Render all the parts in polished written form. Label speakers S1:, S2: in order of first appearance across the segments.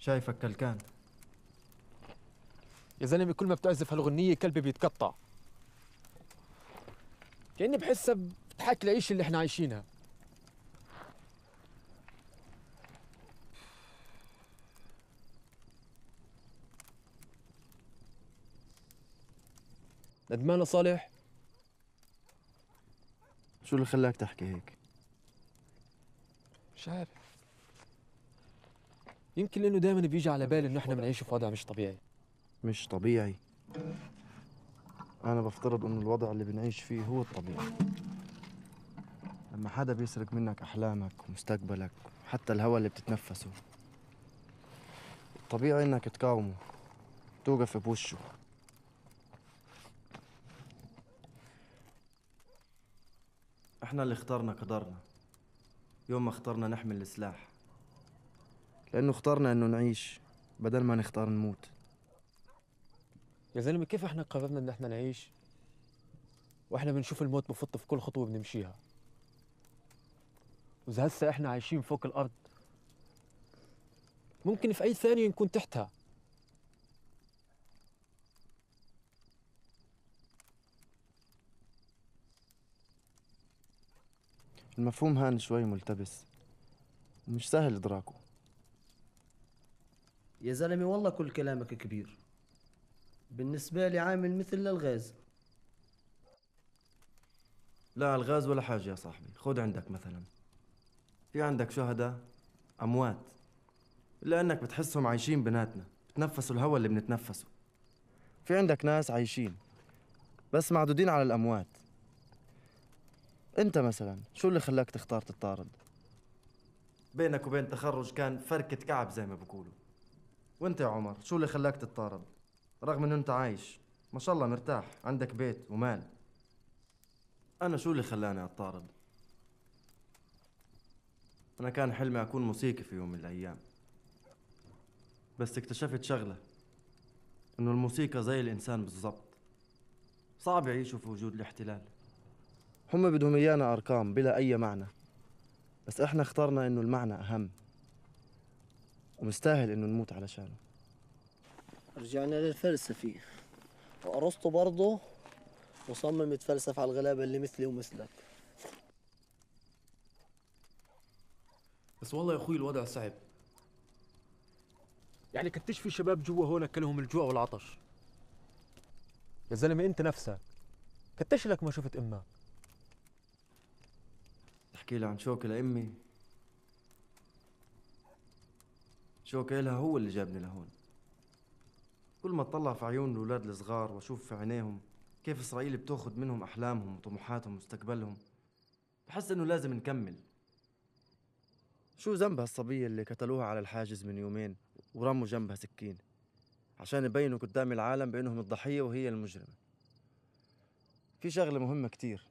S1: شايفك كلكان.
S2: يا زلمه كل ما بتعزف هالغنيه قلبي بيتقطع، كأني بحسها بتحكي العيش اللي احنا عايشينها. ندمان يا صالح؟
S1: شو اللي خلاك تحكي هيك؟
S2: مش عارف، يمكن لانه دائما بيجي على بالي انه احنا بنعيش في وضع مش طبيعي.
S1: مش طبيعي؟ أنا بفترض إنه الوضع اللي بنعيش فيه هو الطبيعي. لما حدا بيسرق منك أحلامك ومستقبلك وحتى الهواء اللي بتتنفسه، طبيعي إنك تقاومه، توقف بوشه. إحنا اللي اخترنا قدرنا يوم ما اخترنا نحمل السلاح، لأنه اخترنا إنه نعيش بدل ما نختار نموت.
S2: يا زلمه كيف احنا قررنا ان احنا نعيش واحنا بنشوف الموت بفط في كل خطوه بنمشيها؟ واذا هسه احنا عايشين فوق الارض، ممكن في اي ثانيه نكون تحتها.
S1: المفهوم هان شوي ملتبس ومش سهل إدراكه.
S3: يا زلمة والله كل كلامك كبير، بالنسبة لي عامل مثل الغاز.
S1: لا الغاز ولا حاجة يا صاحبي. خد عندك مثلا، في عندك شهداء أموات، إلا أنك بتحسهم عايشين بيناتنا، بتنفسوا الهواء اللي بنتنفسه. في عندك ناس عايشين بس معدودين على الأموات. أنت مثلا شو اللي خلاك تختار تتطارد؟ بينك وبين تخرج كان فركة كعب زي ما بقولوا. وأنت يا عمر شو اللي خلاك تتطارد؟ رغم إنه أنت عايش ما شاء الله مرتاح، عندك بيت ومال. أنا شو اللي خلاني أتطارد؟ أنا كان حلمي أكون موسيقي في يوم من الأيام، بس اكتشفت شغلة، إنه الموسيقى زي الإنسان بالضبط، صعب يعيشوا في وجود الاحتلال. هم بدهم إيانا أرقام بلا أي معنى، بس إحنا اخترنا إنه المعنى أهم ومستاهل إنه نموت علشانه.
S3: رجعنا للفلسفة، وأرسطو برضه مصمم يتفلسف على الغلابة اللي مثلي ومثلك.
S2: بس والله يا اخوي الوضع صعب، يعني قديش في شباب جوا هون اكلهم الجوع والعطش. يا زلمه انت نفسك قديش لك ما شفت امك؟
S1: تحكي لي عن شوقي لأمي؟ شوقي إلها هو اللي جابني لهون. كل ما اطلع في عيون الأولاد الصغار وأشوف في عينيهم كيف إسرائيل بتاخد منهم أحلامهم وطموحاتهم ومستقبلهم، بحس إنه لازم نكمل. شو ذنب هالصبية اللي قتلوها على الحاجز من يومين ورموا جنبها سكين عشان يبينوا قدام العالم بأنهم الضحية وهي المجرمة؟ في شغلة مهمة كتير،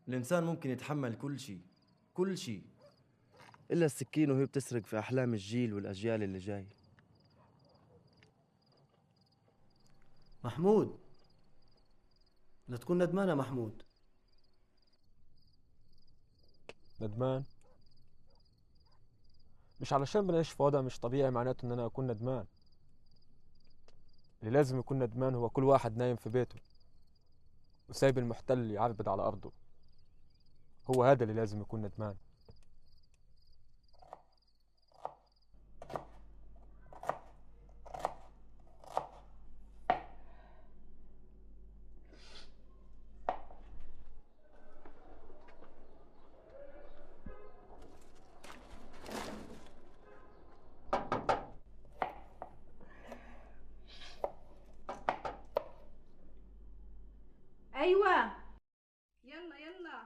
S1: الإنسان ممكن يتحمل كل شيء، كل شيء، إلا السكين وهي بتسرق في أحلام الجيل والأجيال اللي جاي.
S3: محمود، لا تكون ندمان يا محمود.
S2: ندمان؟ مش علشان بنعيش في وضع مش طبيعي معناته ان انا اكون ندمان. اللي لازم يكون ندمان هو كل واحد نايم في بيته وسايب المحتل يعبد على ارضه. هو هذا اللي لازم يكون ندمان.
S4: ايوه، يلا يلا.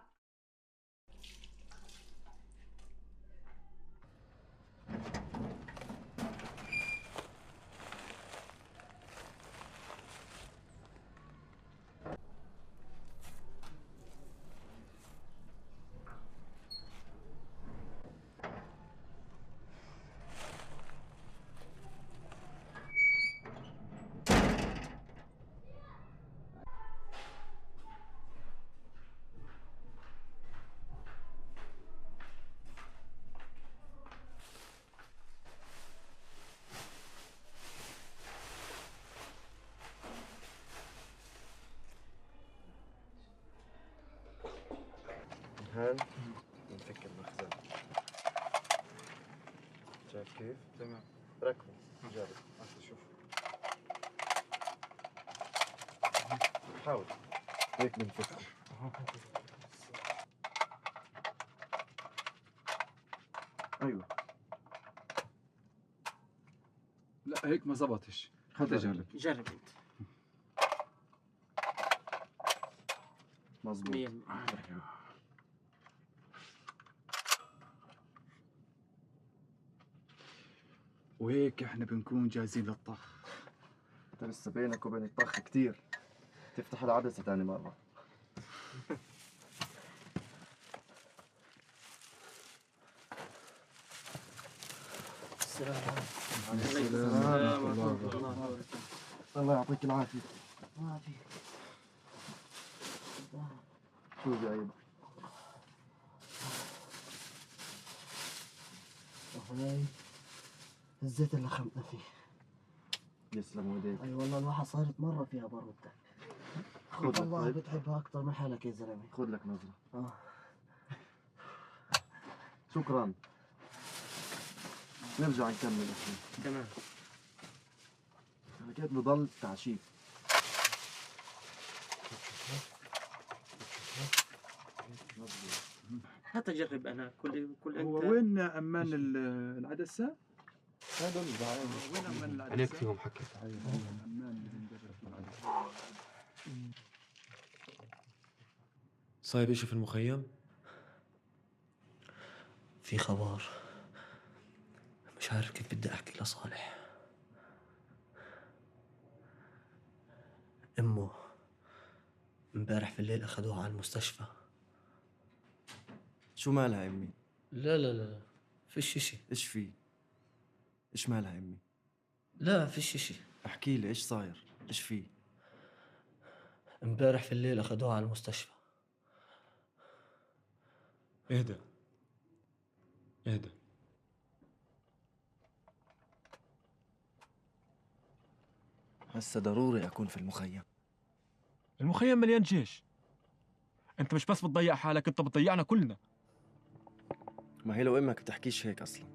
S1: هان ونفك المخزن. شايف كيف؟
S2: تمام.
S1: ركبه جرب.
S2: شوف.
S1: حاول هيك بنفكه. ايوه
S5: لا هيك ما زبطش، خد جرب.
S3: جرب انت.
S1: مظبوط.
S5: وهيك احنا بنكون جاهزين للطخ.
S1: انت لسه بينك وبين الطخ كتير، تفتح العدسة تاني مرة.
S3: السلام
S1: السلام ورحمة الله. الله يعطيك العافية.
S3: ما في.
S1: شو جايب؟
S3: هاي الزيت اللي خمنا فيه.
S1: يسلم ايديك.
S3: اي والله الواحد صارت مرة فيها برودة.
S1: خذ لك
S3: والله
S1: طيب.
S3: بتحبها أكثر من حالك يا زلمة.
S1: خذ لك نظرة.
S3: آه.
S1: شكرا. نرجع نكمل احنا.
S3: تمام.
S1: انا كيف بضل تعشيف.
S3: هات أجرب أنا كل
S5: هو
S3: أنت.
S5: وين أمان العدسة؟
S1: هذا
S5: وين أمان العدسة؟
S2: عليك فيهم حكي.
S5: أمان اللي بنجرب فيه العدسة.
S2: صايب اشي في المخيم؟
S3: في خبر مش عارف كيف بدي أحكي لصالح. أمه امبارح في الليل أخذوها على المستشفى.
S1: شو مالها امي؟
S3: لا فيش إشي.
S1: ايش في؟ ايش مالها امي؟
S3: لا فيش إشي.
S1: احكي لي ايش صاير؟ ايش في؟
S3: امبارح في الليل أخذوها على المستشفى.
S2: اهدى اهدى.
S1: هسه ضروري اكون في المخيم.
S2: المخيم مليان جيش. انت مش بس بتضيع حالك، انت بتضيعنا كلنا.
S1: ما هي لو امك بتحكيش هيك اصلا.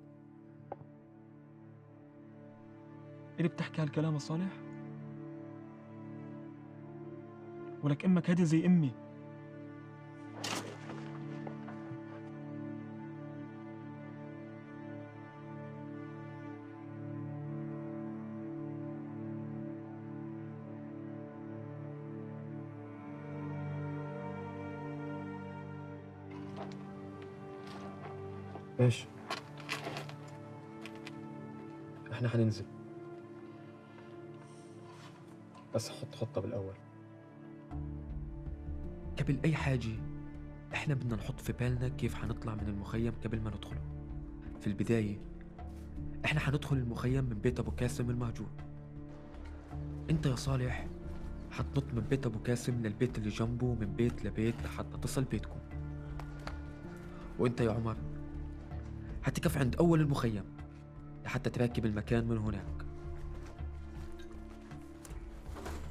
S2: اللي بتحكي هالكلام يا صالح؟ ولك امك هادي زي امي. ايش؟ احنا حننزل، بس حط خطة بالأول. قبل أي حاجة احنا بدنا نحط في بالنا كيف حنطلع من المخيم قبل ما ندخله. في البداية احنا حندخل المخيم من بيت أبو كاسم المهجور. انت يا صالح حتنط من بيت أبو كاسم للبيت اللي جنبه، من بيت لبيت لحتى تصل بيتكم. وانت يا عمر حتقف عند أول المخيم لحتى تراكب المكان من هناك.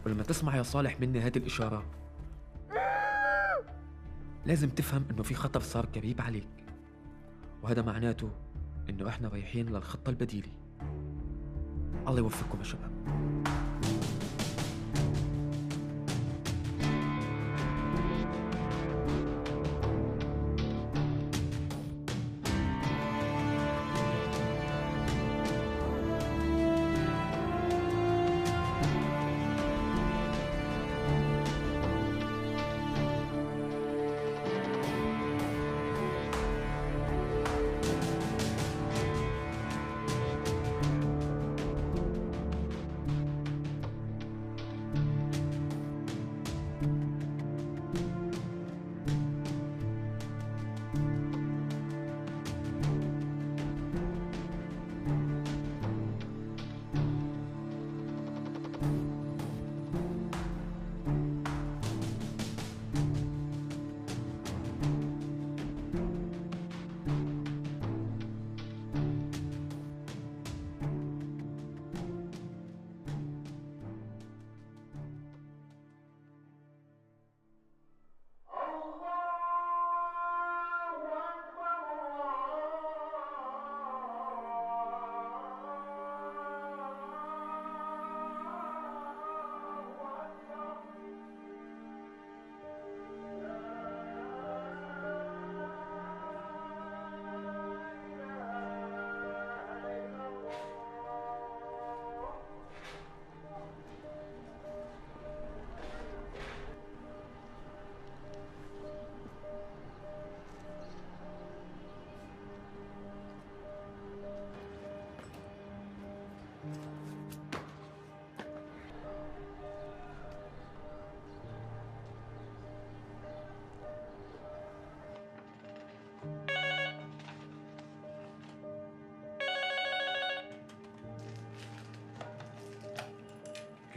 S2: ولما تسمع يا صالح مني هذه الإشارة لازم تفهم إنه في خطر صار قريب عليك، وهذا معناته إنه إحنا رايحين للخطة البديلة. الله يوفقكم يا شباب.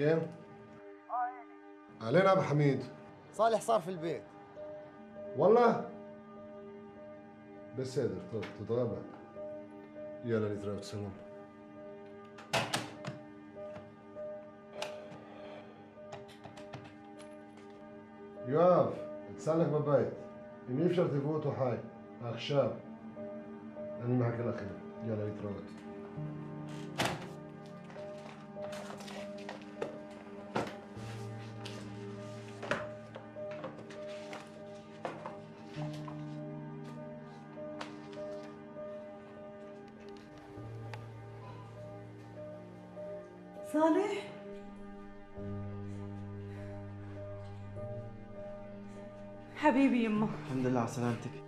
S6: كيف؟ علينا ابو حميد.
S7: صالح صار في البيت.
S6: والله بس قادر تتغابى. يلا نتراوت سلام. يوقف تسلك بالبيت. إني يفشل تفوتوا حي أخشاب. أنا معك الأخير. يلا نتراوت.
S8: صالح حبيبي يمه،
S1: الحمد لله على سلامتك.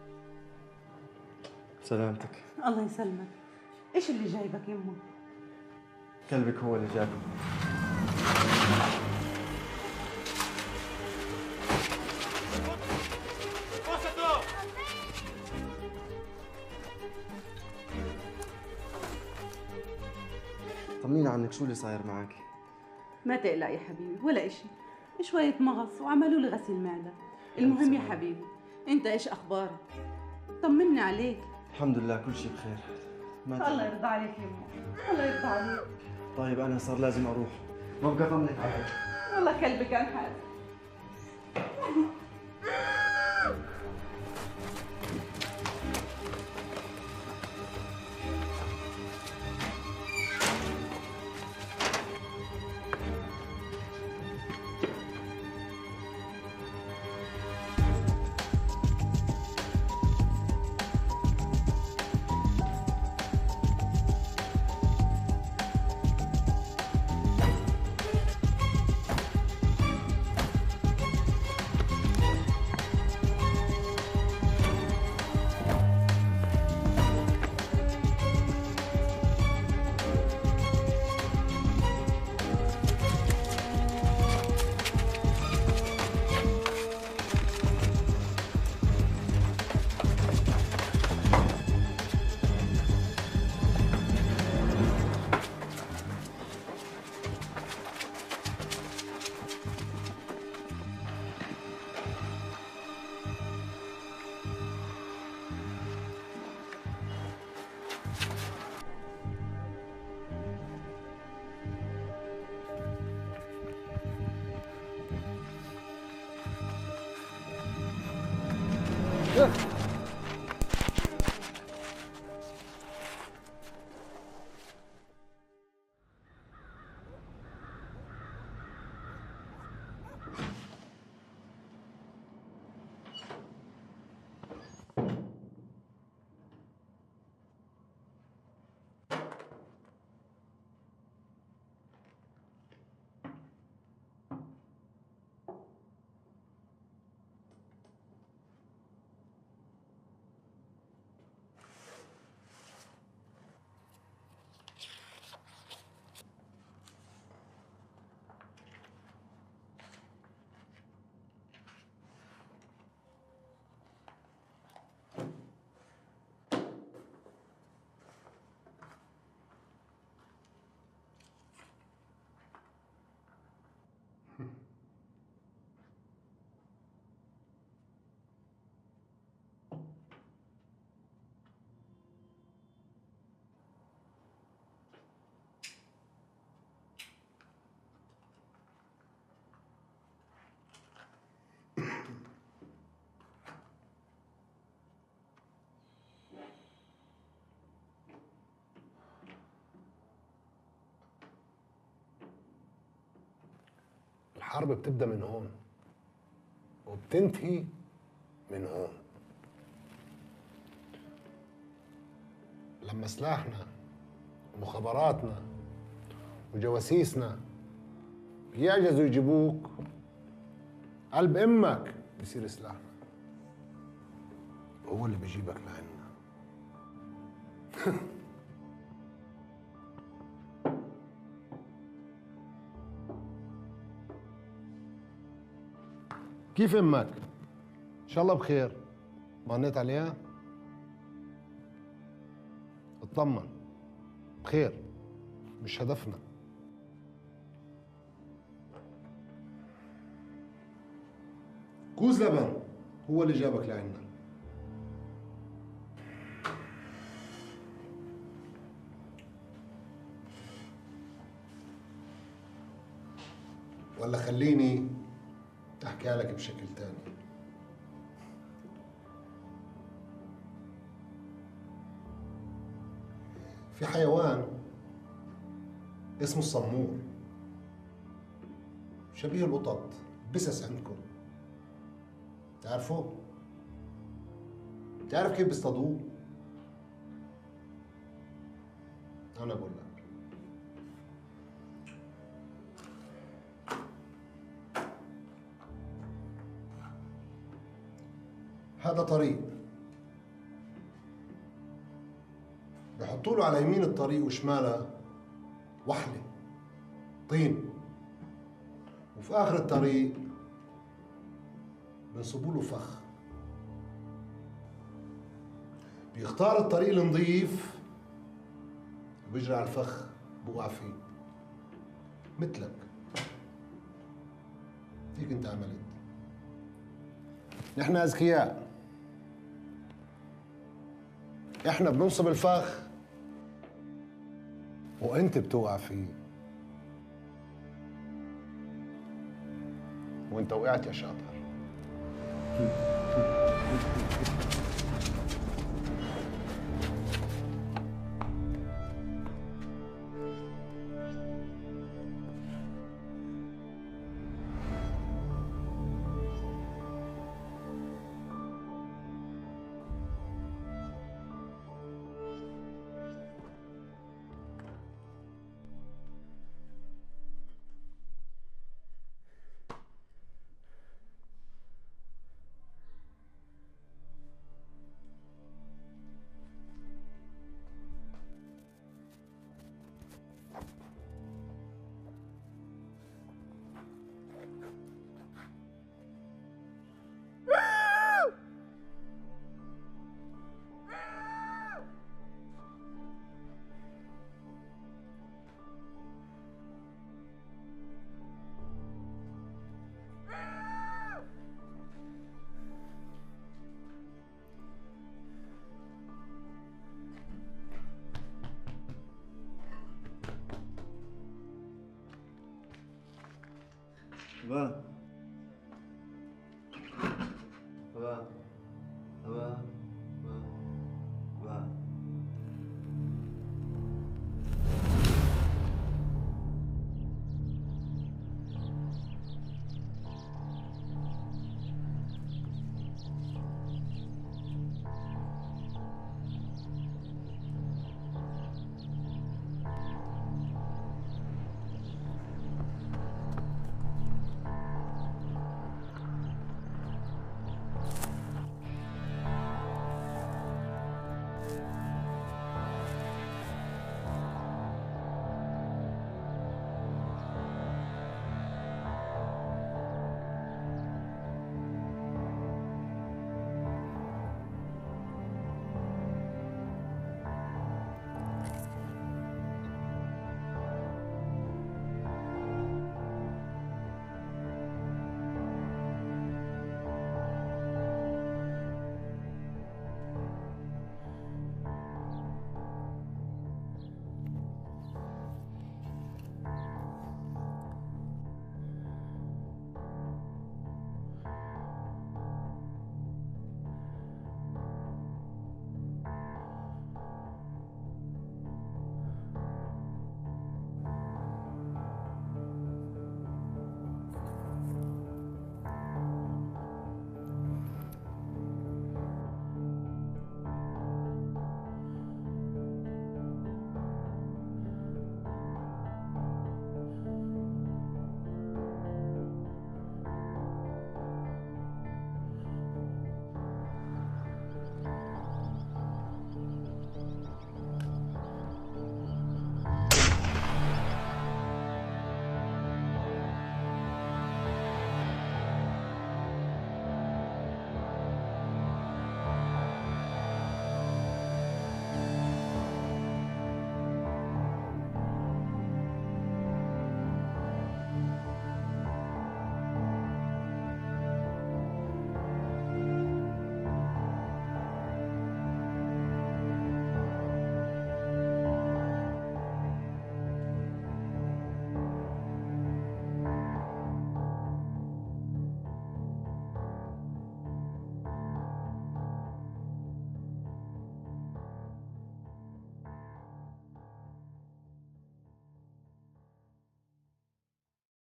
S1: سلامتك.
S8: الله يسلمك. ايش اللي جايبك يمه؟
S1: كلبك هو اللي جابني. طمنيني عنك، شو اللي صاير معك؟
S8: ما تقلق يا حبيبي، ولا اشي، شوية مغص وعملوا لي غسيل معدة. المهم يا حبيبي، انت ايش اخبارك؟ طمني عليك.
S1: الحمد لله كل شيء بخير. ما
S8: الله يرضى عليك يمه، الله يرضى عليك.
S1: طيب أنا صار لازم أروح، ما بقى أطمنك عليك.
S8: والله كلبي كان حاد.
S6: الحرب بتبدأ من هون وبتنتهي من هون. لما سلاحنا ومخابراتنا وجواسيسنا يعجزوا يجيبوك، قلب امك بصير سلاحنا هو اللي بيجيبك لعنا. كيف امك؟ ان شاء الله بخير. طمنيت عليها؟ اطمن بخير، مش هدفنا. كوز لبن هو اللي جابك لعنا. ولا خليني احكيها لك بشكل تاني. في حيوان اسمه الصمور، شبيه القطط، بسس عندكم. تعرفه؟ تعرف كيف بيصطادوه؟ أنا بقول لك. هذا طريق بحطوا له على يمين الطريق وشماله وحلة طين، وفي آخر الطريق بنصبوا له فخ. بيختار الطريق النظيف وبيجري على الفخ بوقع فيه مثلك. هيك انت عملت. نحن اذكياء، احنا بننصب الفخ وانت بتوقع فيه، وانت وقعت يا شاطر.
S1: بابا بابا